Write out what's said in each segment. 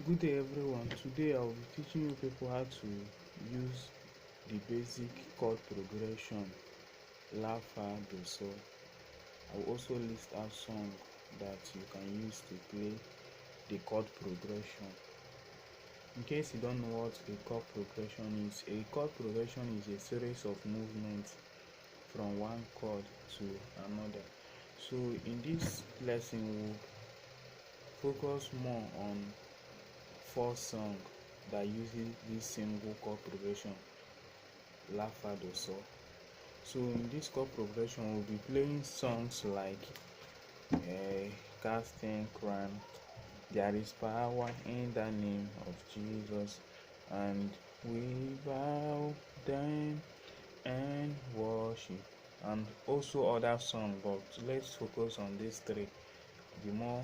Good day everyone. Today I will be teaching you people how to use the basic chord progression La, Fa, Do, So. I will also list out songs that you can use to play the chord progression. In case you don't know what a chord progression is, a chord progression is a series of movements from one chord to another. So in this lesson we'll focus more on 4 songs that uses this single chord progression La, Fa, Do, So. So in this chord progression we'll be playing songs like Casting Crown, There Is Power in the Name of Jesus, and We Bow Down and Worship, and also other songs, but let's focus on these 3. The more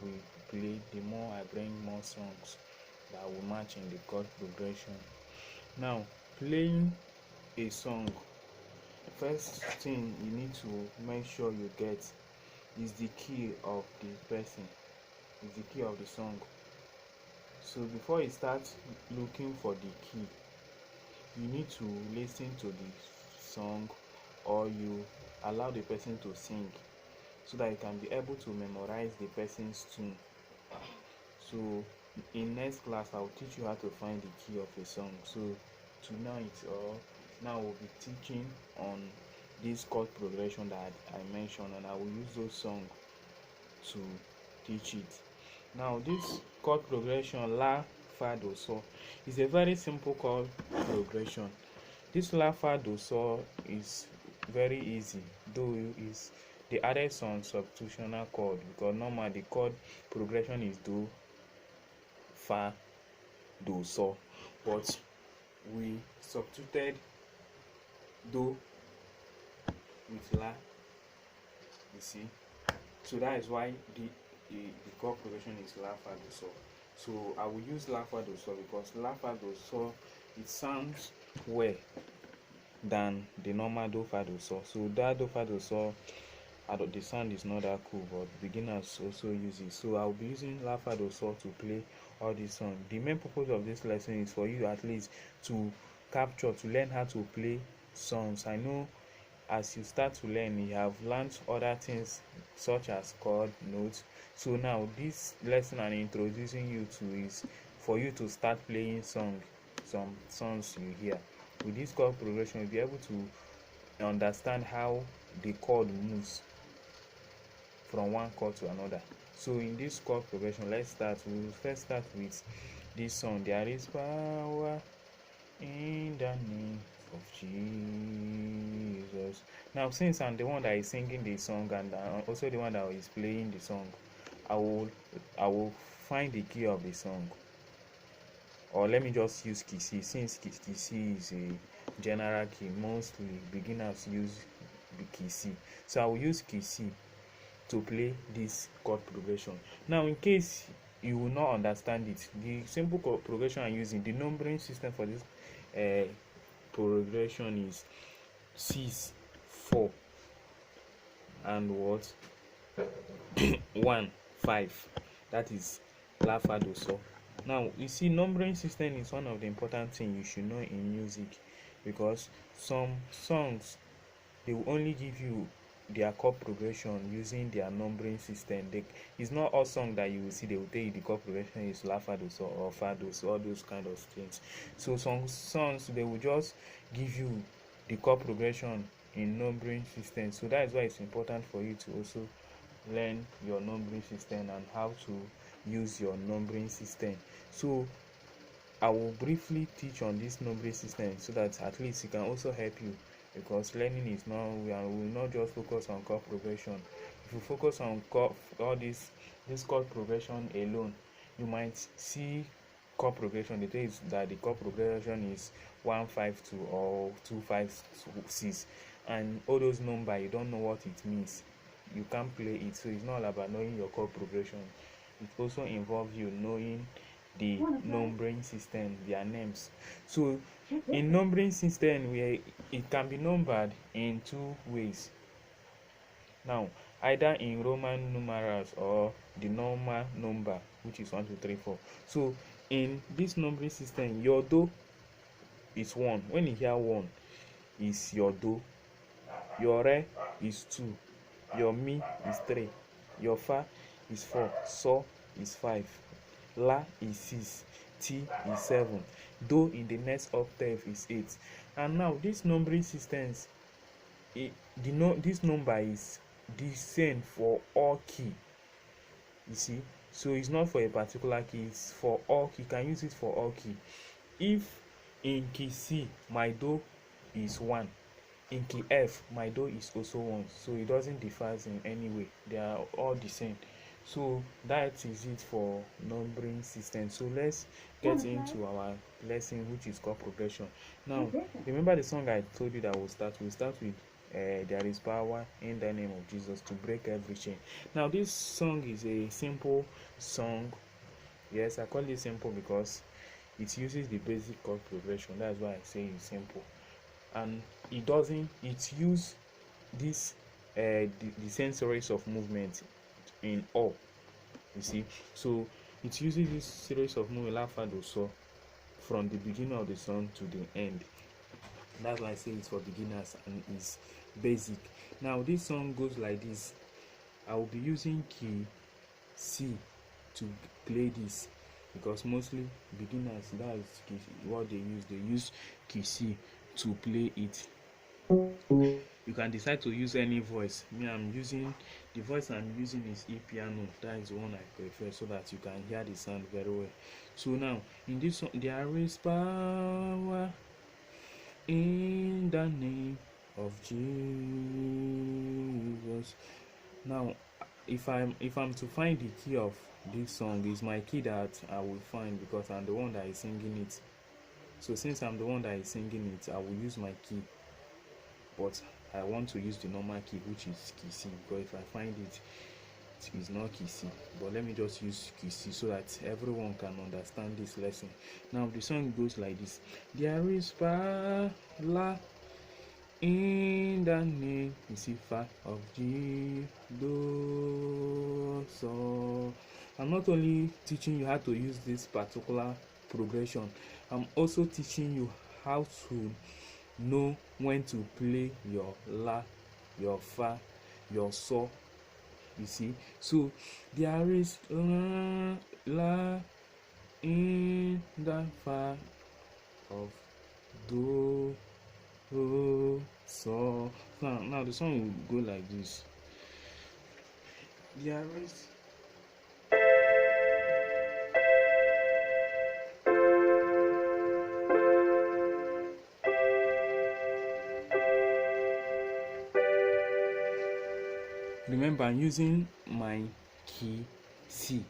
we play, the more I bring more songs that will match in the chord progression. Now, playing a song, first thing you need to make sure you get is the key of the person, is the key of the song. So before you start looking for the key, you need to listen to the song, or you allow the person to sing so that you can be able to memorize the person's tune. So in next class I'll teach you how to find the key of a song. So tonight or now we'll be teaching on this chord progression that I mentioned, and I will use those songs to teach it. Now this chord progression La, Fa, Do, So is a very simple chord progression. This La, Fa, Do, So is very easy, though is they added some substitutional chord, because normally the chord progression is Do, Fa, Do, So, but we substituted Do with La, you see. So that is why the chord progression is La, Fa, Do, So. So I will use La, Fa, Do, So because La, Fa, Do, So it sounds well than the normal Do, Fa, Do, So. So that Do, Fa, Do, So, the sound is not that cool, but beginners also use it. So I'll be using La, Fa, Do, So to play all these songs. The main purpose of this lesson is for you at least to learn how to play songs. I know as you start to learn, you have learned other things such as chord, notes. So now this lesson I'm introducing you to is for you to start playing some songs you hear. With this chord progression, you'll be able to understand how the chord moves from one chord to another. So in this chord progression, let's start. We will first start with this song, There Is Power in the Name of Jesus. Now, since I'm the one that is singing the song and also the one that is playing the song, I will find the key of the song, or let me just use key C, since key C is a general key. Mostly beginners use the key C, so I will use key C to play this chord progression. Now, in case you will not understand it, the simple chord progression I'm using, the numbering system for this progression is 6, 4, and what 1, 5. That is La, Fa, Do, So. Now you see, numbering system is one of the important things you should know in music, because some songs they will only give you their chord progression using their numbering system. It's not all songs that you will see they will tell you the chord progression is La, Fa, Do, So or Fa, Do, So, all those kind of things. So some songs they will just give you the chord progression in numbering system. So that is why it's important for you to also learn your numbering system and how to use your numbering system. So I will briefly teach on this numbering system so that at least it can also help you, because learning is not, we will not just focus on chord progression. If you focus on all this chord progression alone, you might see chord progression. The thing is that the chord progression is 152 or 256, and all those numbers you don't know what it means, you can't play it. So it's not about knowing your chord progression, it also involves you knowing the numbering system, their names. So in numbering system, it can be numbered in 2 ways. Now, either in Roman numerals or the normal number, which is 1 2 3 4. So in this numbering system, your do is 1. When you hear 1 is your do, your re is 2, your mi is 3, your fa is 4, so is 5, la is 6, ti is 7, do in the next octave is 8. And now this numbering systems, this number is the same for all key, you see. So it's not for a particular key, it's for all key. You can use it for all key. If in key C my do is 1, in key F my do is also 1, so it doesn't differ in any way, they are all the same. So that is it for numbering system. So let's get into our lesson, which is called progression. Now remember the song I told you that we'll start with there is power in the name of Jesus to break every chain. Now this song is a simple song. Yes, I call it simple because it uses the basic chord progression. That's why I say it's simple. And it use this the same series of movement in all, you see. So it uses this series of movement la fa do so from the beginning of the song to the end. That's why I say it's for beginners and it's basic. Now this song goes like this. I will be using key C to play this because mostly beginners, that's what they use key C to play it. You can decide to use any voice. The voice I'm using is E piano. That is the one I prefer so that you can hear the sound very well. So now in this song, there is power in the name of Jesus. Now if I'm to find the key of this song, is my key that I will find because I'm the one that is singing it. So since I'm the one that is singing it, I will use my key, but I want to use the normal key, which is key C, because if I find it is not key C. But let me just use key C so that everyone can understand this lesson. Now the song goes like this. There is power in the name, you see, fa of G, do, so. I'm not only teaching you how to use this particular progression, I'm also teaching you how to know when to play your la, your fa, your so, you see. So there is la in the fa of do, so. Now the song will go like this. There is remember, I'm using my key C.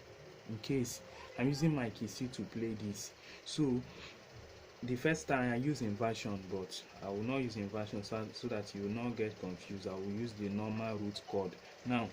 In case I'm using my key C to play this. So the first time I use inversion, but I will not use inversion so that you will not get confused. I will use the normal root chord. Now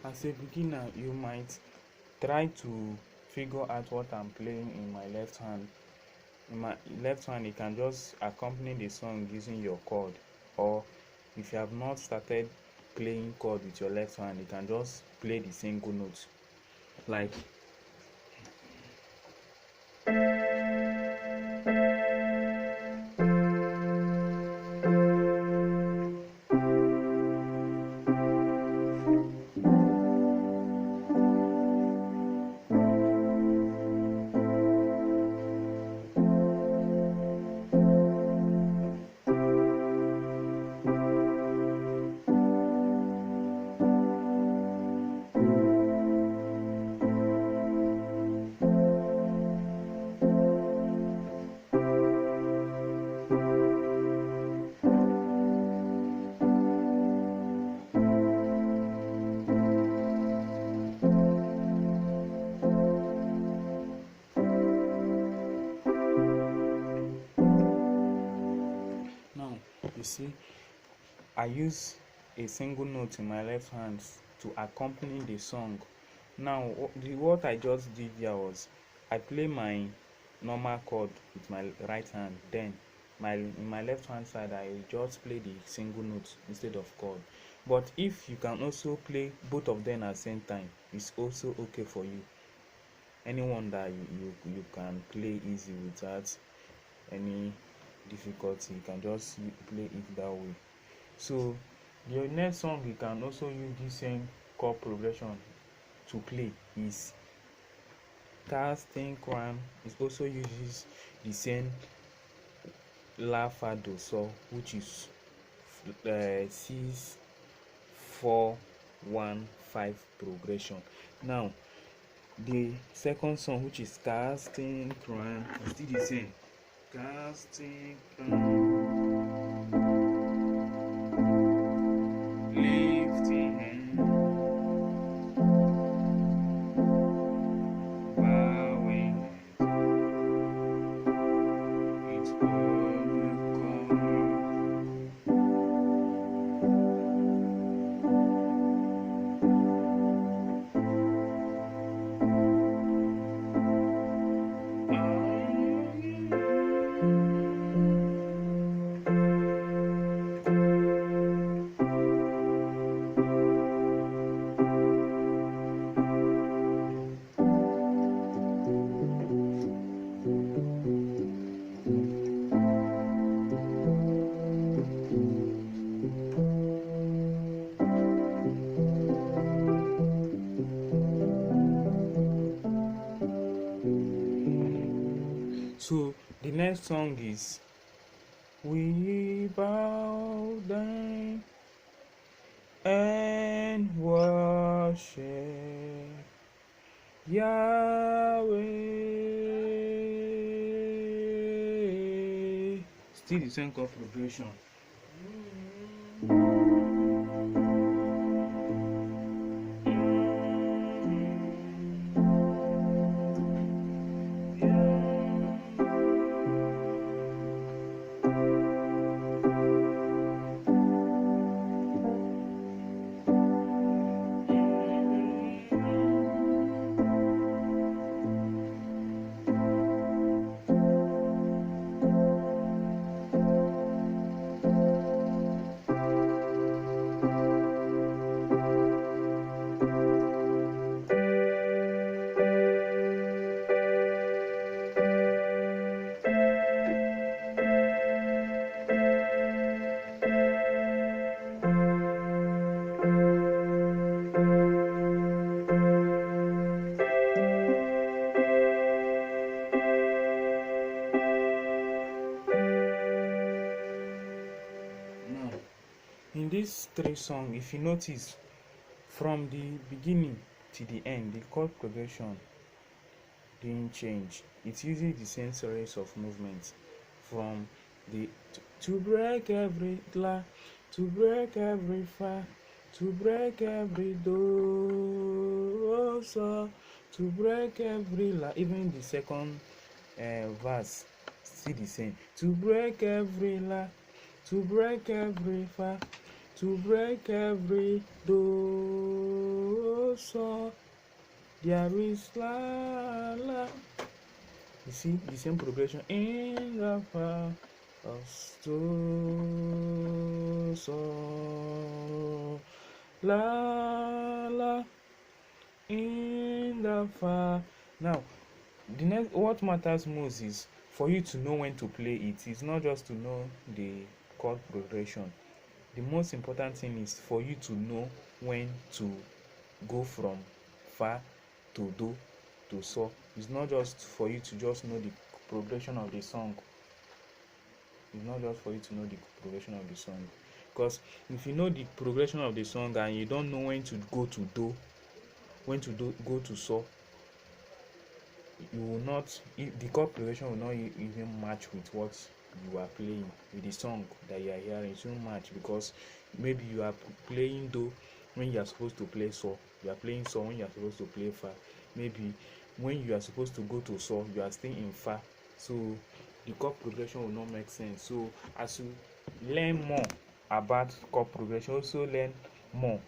as a beginner, you might try to figure out what I'm playing in my left hand. In my left hand, you can just accompany the song using your chord, or if you have not started playing chord with your left hand, you can just play the single notes like see, I use a single note in my left hand to accompany the song. Now what I just did here was I play my normal chord with my right hand, then in my left hand side I just play the single note instead of chord. But if you can also play both of them at the same time, it's also okay for you. Anyone that you can play easy without any difficulty, you can just play it that way. So the next song you can also use this same chord progression to play is casting crown. It also uses the same la fa do so, which is 6 4 1 5 progression. Now the second song, which is casting crown, is still the same. Casting crown, lifting hand, bowing head, it's So the next song is we bow down and worship Yahweh. Still the same chord progression. In these three songs, if you notice, from the beginning to the end, the chord progression didn't change. It uses the same series of movements from the to break every la, to break every fa, to break every do, so to break every la. Even the second verse still the same. To break every la, to break every fa, to break every do, so there is la la. You see the same progression in the fa of do, so la la in the fa. Now the next, what matters most is for you to know when to play it. It's not just to know the chord progression. The most important thing is for you to know when to go from fa to do to so. It's not just for you to just know the progression of the song. It's not just for you to know the progression of the song. Because if you know the progression of the song and you don't know when to go to do, go to so, you will not, the chord progression will not even match with what you are playing, with the song that you are hearing. It won't match, because maybe you are playing do when you are supposed to play so, you are playing so when you are supposed to play fa. Maybe when you are supposed to go to so, you are staying in fa. So the chord progression will not make sense. So as you learn more about chord progression, also learn more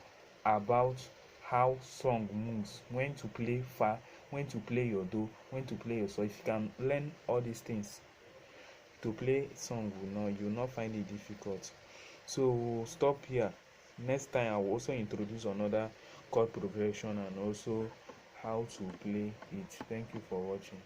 about how song moves, when to play fa, when to play your do, when to play your so. If you can learn all these things, to play song you will not find it difficult. So we'll stop here. Next time I will also introduce another chord progression and also how to play it. Thank you for watching.